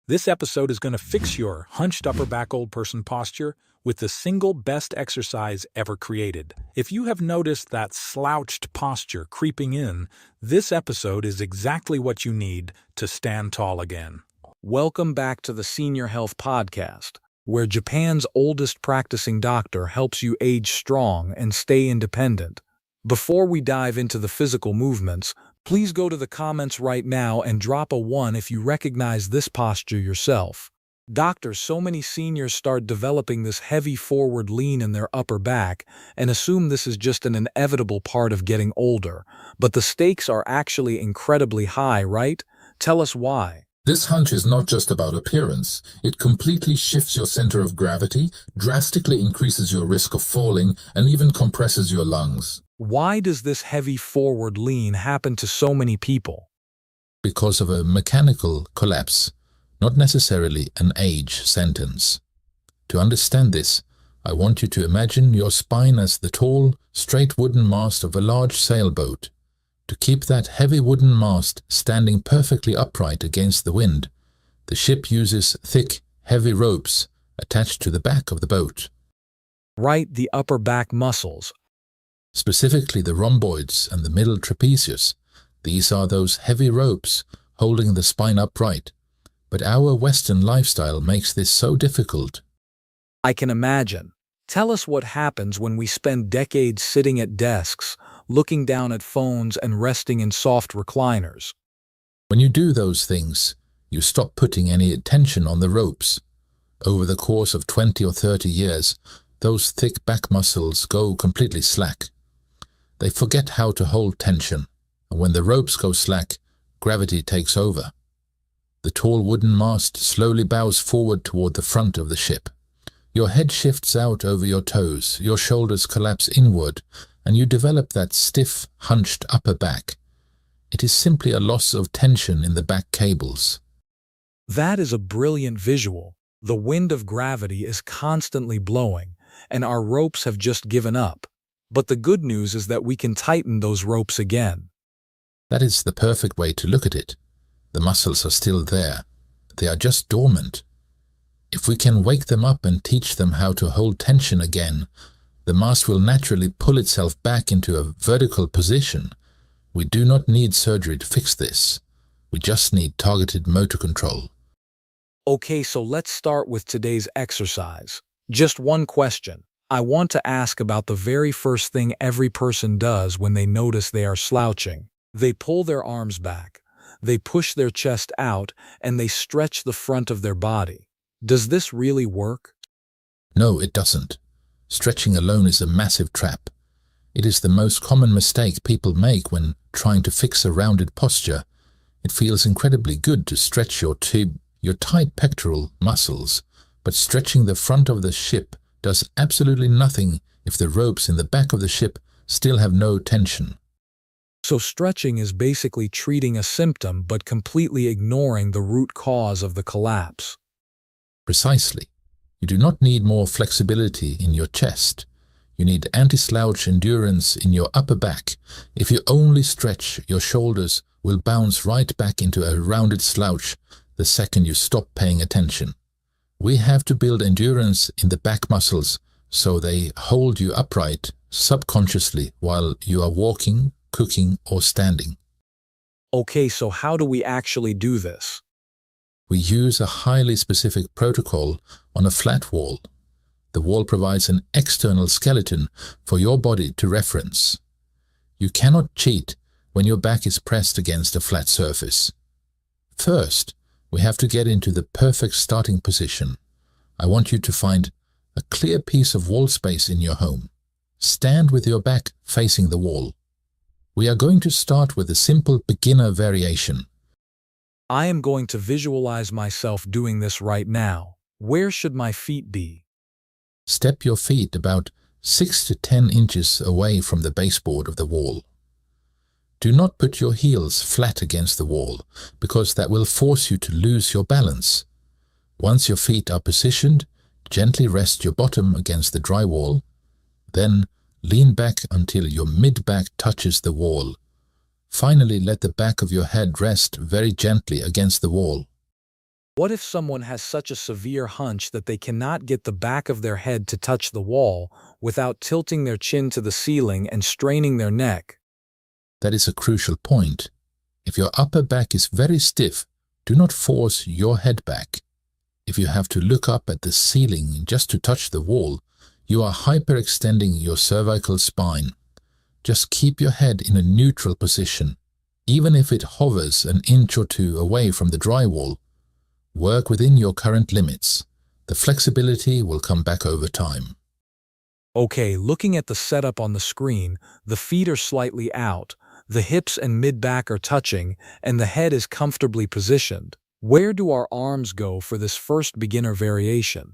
This episode is going to fix your hunched upper back old person posture with the single best exercise ever created. If you have noticed that slouched posture creeping in, this episode is exactly what you need to stand tall again. Welcome back to the Senior Health Podcast, where Japan's oldest practicing doctor helps you age strong and stay independent. Before we dive into the physical movements, please go to the comments right now and drop a 1 if you recognize this posture yourself. Doctor, so many seniors start developing this heavy forward lean in their upper back and assume this is just an inevitable part of getting older. But the stakes are actually incredibly high, right? Tell us why. This hunch is not just about appearance. It completely shifts your center of gravity, drastically increases your risk of falling, and even compresses your lungs. Why does this heavy forward lean happen to so many people? Because of a mechanical collapse, not necessarily an age sentence. To understand this, I want you to imagine your spine as the tall, straight wooden mast of a large sailboat. To keep that heavy wooden mast standing perfectly upright against the wind, the ship uses thick, heavy ropes attached to the back of the boat. Right, the upper back muscles. Specifically the rhomboids and the middle trapezius. These are those heavy ropes holding the spine upright. But our Western lifestyle makes this so difficult. I can imagine. Tell us what happens when we spend decades sitting at desks, looking down at phones and resting in soft recliners. When you do those things, you stop putting any attention on the ropes. Over the course of 20 or 30 years, those thick back muscles go completely slack. They forget how to hold tension, and when the ropes go slack, gravity takes over. The tall wooden mast slowly bows forward toward the front of the ship. Your head shifts out over your toes, your shoulders collapse inward, and you develop that stiff, hunched upper back. It is simply a loss of tension in the back cables. That is a brilliant visual. The wind of gravity is constantly blowing, and our ropes have just given up. But the good news is that we can tighten those ropes again. That is the perfect way to look at it. The muscles are still there. They are just dormant. If we can wake them up and teach them how to hold tension again, the mast will naturally pull itself back into a vertical position. We do not need surgery to fix this. We just need targeted motor control. Okay, so let's start with today's exercise. Just one question. I want to ask about the very first thing every person does when they notice they are slouching. They pull their arms back, they push their chest out, and they stretch the front of their body. Does this really work? No, it doesn't. Stretching alone is a massive trap. It is the most common mistake people make when trying to fix a rounded posture. It feels incredibly good to stretch your tight pectoral muscles, but stretching the front of the ship does absolutely nothing if the ropes in the back of the ship still have no tension. So stretching is basically treating a symptom but completely ignoring the root cause of the collapse. Precisely. You do not need more flexibility in your chest. You need anti-slouch endurance in your upper back. If you only stretch, your shoulders will bounce right back into a rounded slouch the second you stop paying attention. We have to build endurance in the back muscles so they hold you upright subconsciously while you are walking, cooking, or standing. Okay, so how do we actually do this? We use a highly specific protocol on a flat wall. The wall provides an external skeleton for your body to reference. You cannot cheat when your back is pressed against a flat surface. First, we have to get into the perfect starting position. I want you to find a clear piece of wall space in your home. Stand with your back facing the wall. We are going to start with a simple beginner variation. I am going to visualize myself doing this right now. Where should my feet be? Step your feet about 6 to 10 inches away from the baseboard of the wall. Do not put your heels flat against the wall, because that will force you to lose your balance. Once your feet are positioned, gently rest your bottom against the drywall. Then lean back until your mid-back touches the wall. Finally, let the back of your head rest very gently against the wall. What if someone has such a severe hunch that they cannot get the back of their head to touch the wall without tilting their chin to the ceiling and straining their neck? That is a crucial point. If your upper back is very stiff, do not force your head back. If you have to look up at the ceiling just to touch the wall, you are hyperextending your cervical spine. Just keep your head in a neutral position, even if it hovers an inch or two away from the drywall. Work within your current limits. The flexibility will come back over time. Okay, looking at the setup on the screen, the feet are slightly out, the hips and mid-back are touching, and the head is comfortably positioned. Where do our arms go for this first beginner variation?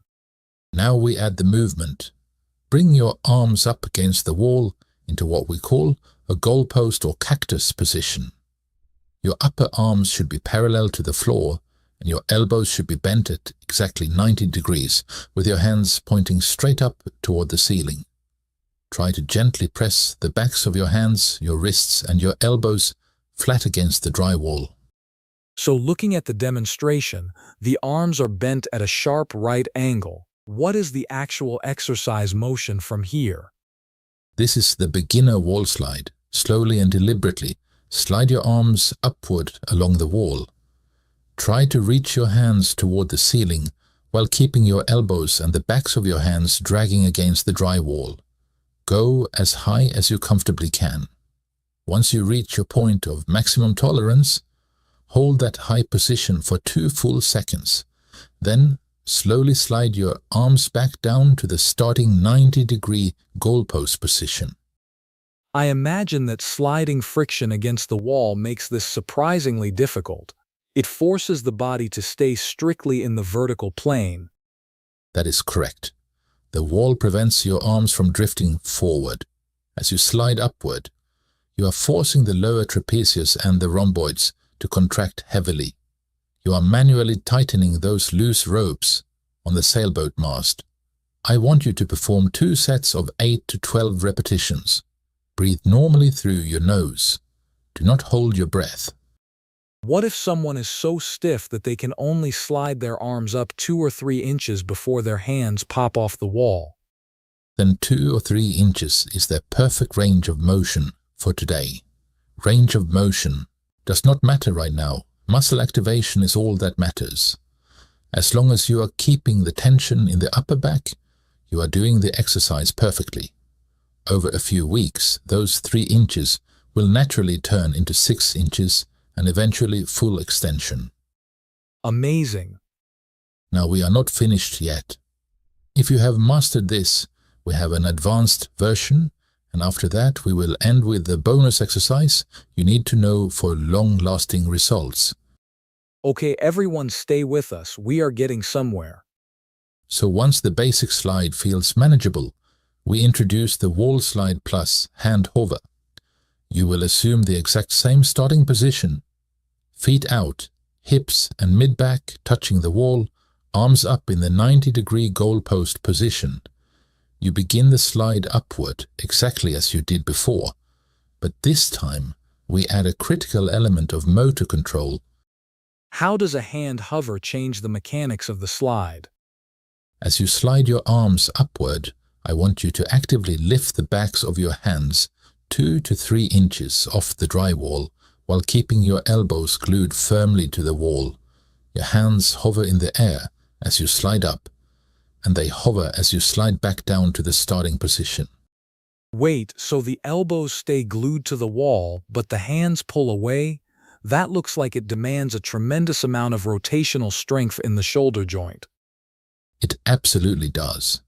Now we add the movement. Bring your arms up against the wall into what we call a goalpost or cactus position. Your upper arms should be parallel to the floor, and your elbows should be bent at exactly 90 degrees, with your hands pointing straight up toward the ceiling. Try to gently press the backs of your hands, your wrists, and your elbows flat against the drywall. So looking at the demonstration, the arms are bent at a sharp right angle. What is the actual exercise motion from here? This is the beginner wall slide. Slowly and deliberately, slide your arms upward along the wall. Try to reach your hands toward the ceiling while keeping your elbows and the backs of your hands dragging against the drywall. Go as high as you comfortably can. Once you reach your point of maximum tolerance, hold that high position for 2 full seconds. Then slowly slide your arms back down to the starting 90-degree goalpost position. I imagine that sliding friction against the wall makes this surprisingly difficult. It forces the body to stay strictly in the vertical plane. That is correct. The wall prevents your arms from drifting forward. As you slide upward, you are forcing the lower trapezius and the rhomboids to contract heavily. You are manually tightening those loose ropes on the sailboat mast. I want you to perform 2 sets of 8 to 12 repetitions. Breathe normally through your nose. Do not hold your breath. What if someone is so stiff that they can only slide their arms up 2 or 3 inches before their hands pop off the wall? Then 2 or 3 inches is their perfect range of motion for today. Range of motion does not matter right now. Muscle activation is all that matters. As long as you are keeping the tension in the upper back, you are doing the exercise perfectly. Over a few weeks, those 3 inches will naturally turn into 6 inches and eventually full extension. Amazing. Now we are not finished yet. If you have mastered this, we have an advanced version, and after that we will end with the bonus exercise you need to know for long-lasting results. Okay, everyone stay with us. We are getting somewhere. So once the basic slide feels manageable, we introduce the wall slide plus hand hover. You will assume the exact same starting position. Feet out, hips and mid-back touching the wall, arms up in the 90-degree goalpost position. You begin the slide upward exactly as you did before, but this time we add a critical element of motor control. How does a hand hover change the mechanics of the slide? As you slide your arms upward, I want you to actively lift the backs of your hands 2 to 3 inches off the drywall while keeping your elbows glued firmly to the wall. Your hands hover in the air as you slide up, and they hover as you slide back down to the starting position. Wait, so the elbows stay glued to the wall, but the hands pull away? That looks like it demands a tremendous amount of rotational strength in the shoulder joint. It absolutely does.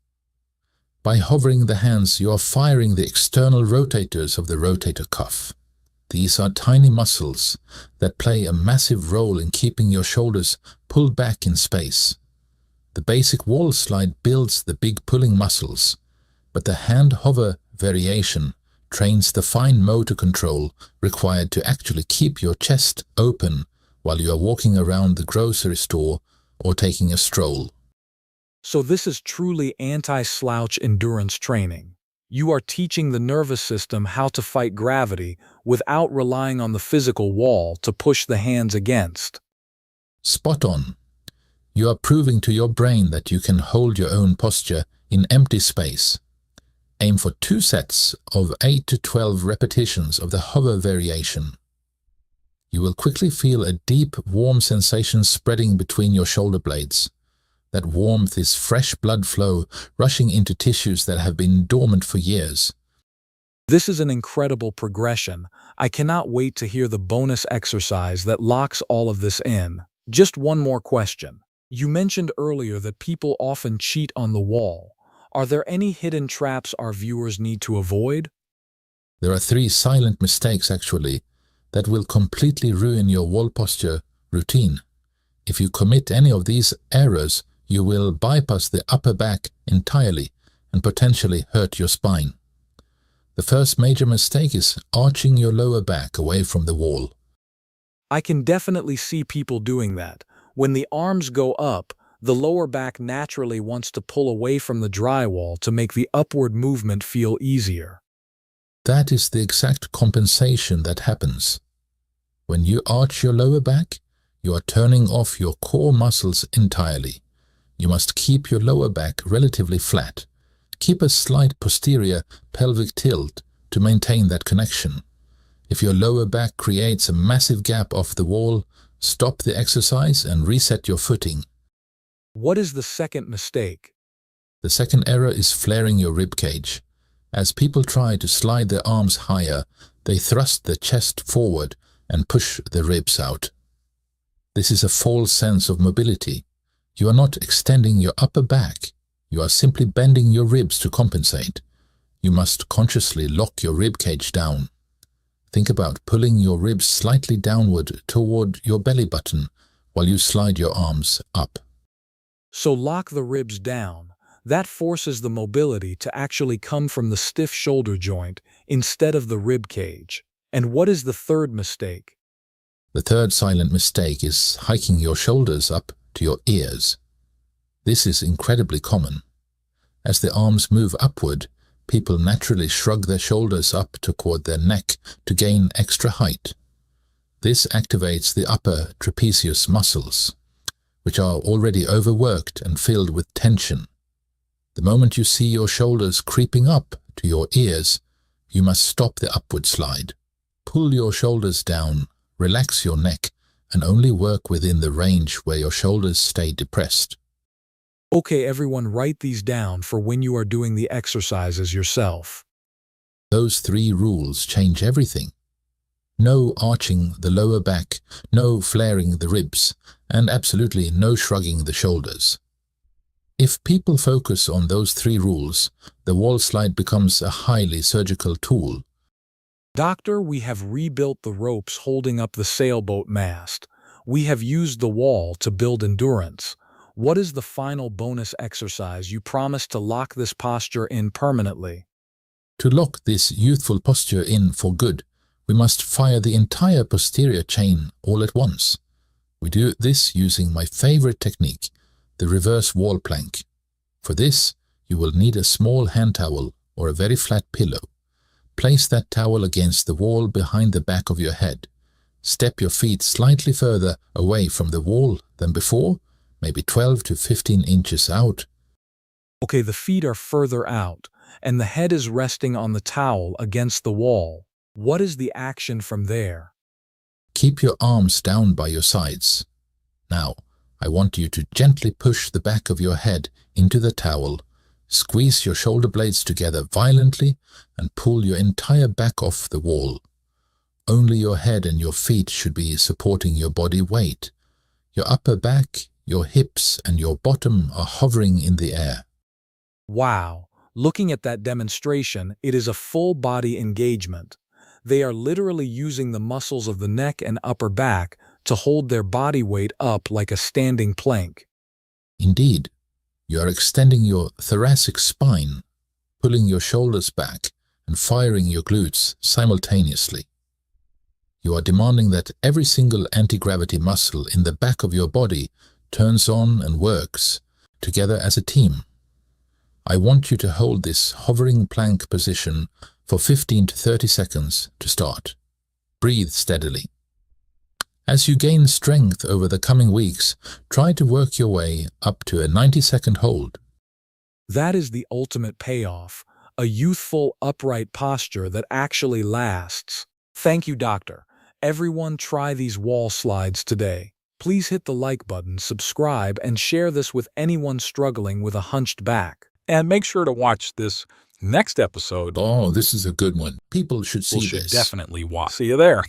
By hovering the hands, you are firing the external rotators of the rotator cuff. These are tiny muscles that play a massive role in keeping your shoulders pulled back in space. The basic wall slide builds the big pulling muscles, but the hand hover variation trains the fine motor control required to actually keep your chest open while you are walking around the grocery store or taking a stroll. So this is truly anti-slouch endurance training. You are teaching the nervous system how to fight gravity without relying on the physical wall to push the hands against. Spot on. You are proving to your brain that you can hold your own posture in empty space. Aim for 2 sets of 8 to 12 repetitions of the hover variation. You will quickly feel a deep, warm sensation spreading between your shoulder blades. That warmth is fresh blood flow rushing into tissues that have been dormant for years. This is an incredible progression. I cannot wait to hear the bonus exercise that locks all of this in. Just one more question. You mentioned earlier that people often cheat on the wall. Are there any hidden traps our viewers need to avoid? There are 3 silent mistakes actually that will completely ruin your wall posture routine. If you commit any of these errors, you will bypass the upper back entirely and potentially hurt your spine. The first major mistake is arching your lower back away from the wall. I can definitely see people doing that. When the arms go up, the lower back naturally wants to pull away from the drywall to make the upward movement feel easier. That is the exact compensation that happens. When you arch your lower back, you are turning off your core muscles entirely. You must keep your lower back relatively flat. Keep a slight posterior pelvic tilt to maintain that connection. If your lower back creates a massive gap off the wall, stop the exercise and reset your footing. What is the second mistake? The second error is flaring your rib cage. As people try to slide their arms higher, they thrust the chest forward and push the ribs out. This is a false sense of mobility. You are not extending your upper back. You are simply bending your ribs to compensate. You must consciously lock your rib cage down. Think about pulling your ribs slightly downward toward your belly button while you slide your arms up. So lock the ribs down. That forces the mobility to actually come from the stiff shoulder joint instead of the rib cage. And what is the third mistake? The third silent mistake is hiking your shoulders up to your ears. This is incredibly common. As the arms move upward, people naturally shrug their shoulders up toward their neck to gain extra height. This activates the upper trapezius muscles, which are already overworked and filled with tension. The moment you see your shoulders creeping up to your ears, you must stop the upward slide. Pull your shoulders down, relax your neck, and only work within the range where your shoulders stay depressed. Okay, everyone, write these down for when you are doing the exercises yourself. Those 3 rules change everything. No arching the lower back, no flaring the ribs, and absolutely no shrugging the shoulders. If people focus on those 3 rules, the wall slide becomes a highly surgical tool. Doctor, we have rebuilt the ropes holding up the sailboat mast. We have used the wall to build endurance. What is the final bonus exercise you promised to lock this posture in permanently? To lock this youthful posture in for good, we must fire the entire posterior chain all at once. We do this using my favorite technique, the reverse wall plank. For this, you will need a small hand towel or a very flat pillow. Place that towel against the wall behind the back of your head. Step your feet slightly further away from the wall than before, maybe 12 to 15 inches out. Okay, the feet are further out, and the head is resting on the towel against the wall. What is the action from there? Keep your arms down by your sides. Now, I want you to gently push the back of your head into the towel, squeeze your shoulder blades together violently, and pull your entire back off the wall. Only your head and your feet should be supporting your body weight. Your upper back, your hips, and your bottom are hovering in the air. Wow, looking at that demonstration, it is a full body engagement. They are literally using the muscles of the neck and upper back to hold their body weight up like a standing plank. Indeed, you are extending your thoracic spine, pulling your shoulders back, and firing your glutes simultaneously. You are demanding that every single anti-gravity muscle in the back of your body turns on and works together as a team. I want you to hold this hovering plank position for 15 to 30 seconds to start. Breathe steadily. As you gain strength over the coming weeks, try to work your way up to a 90-second hold. That is the ultimate payoff, a youthful, upright posture that actually lasts. Thank you, doctor. Everyone try these wall slides today. Please hit the like button, subscribe, and share this with anyone struggling with a hunched back. And make sure to watch this next episode. Oh, this is a good one. People should see People should this. definitely watch. See you there.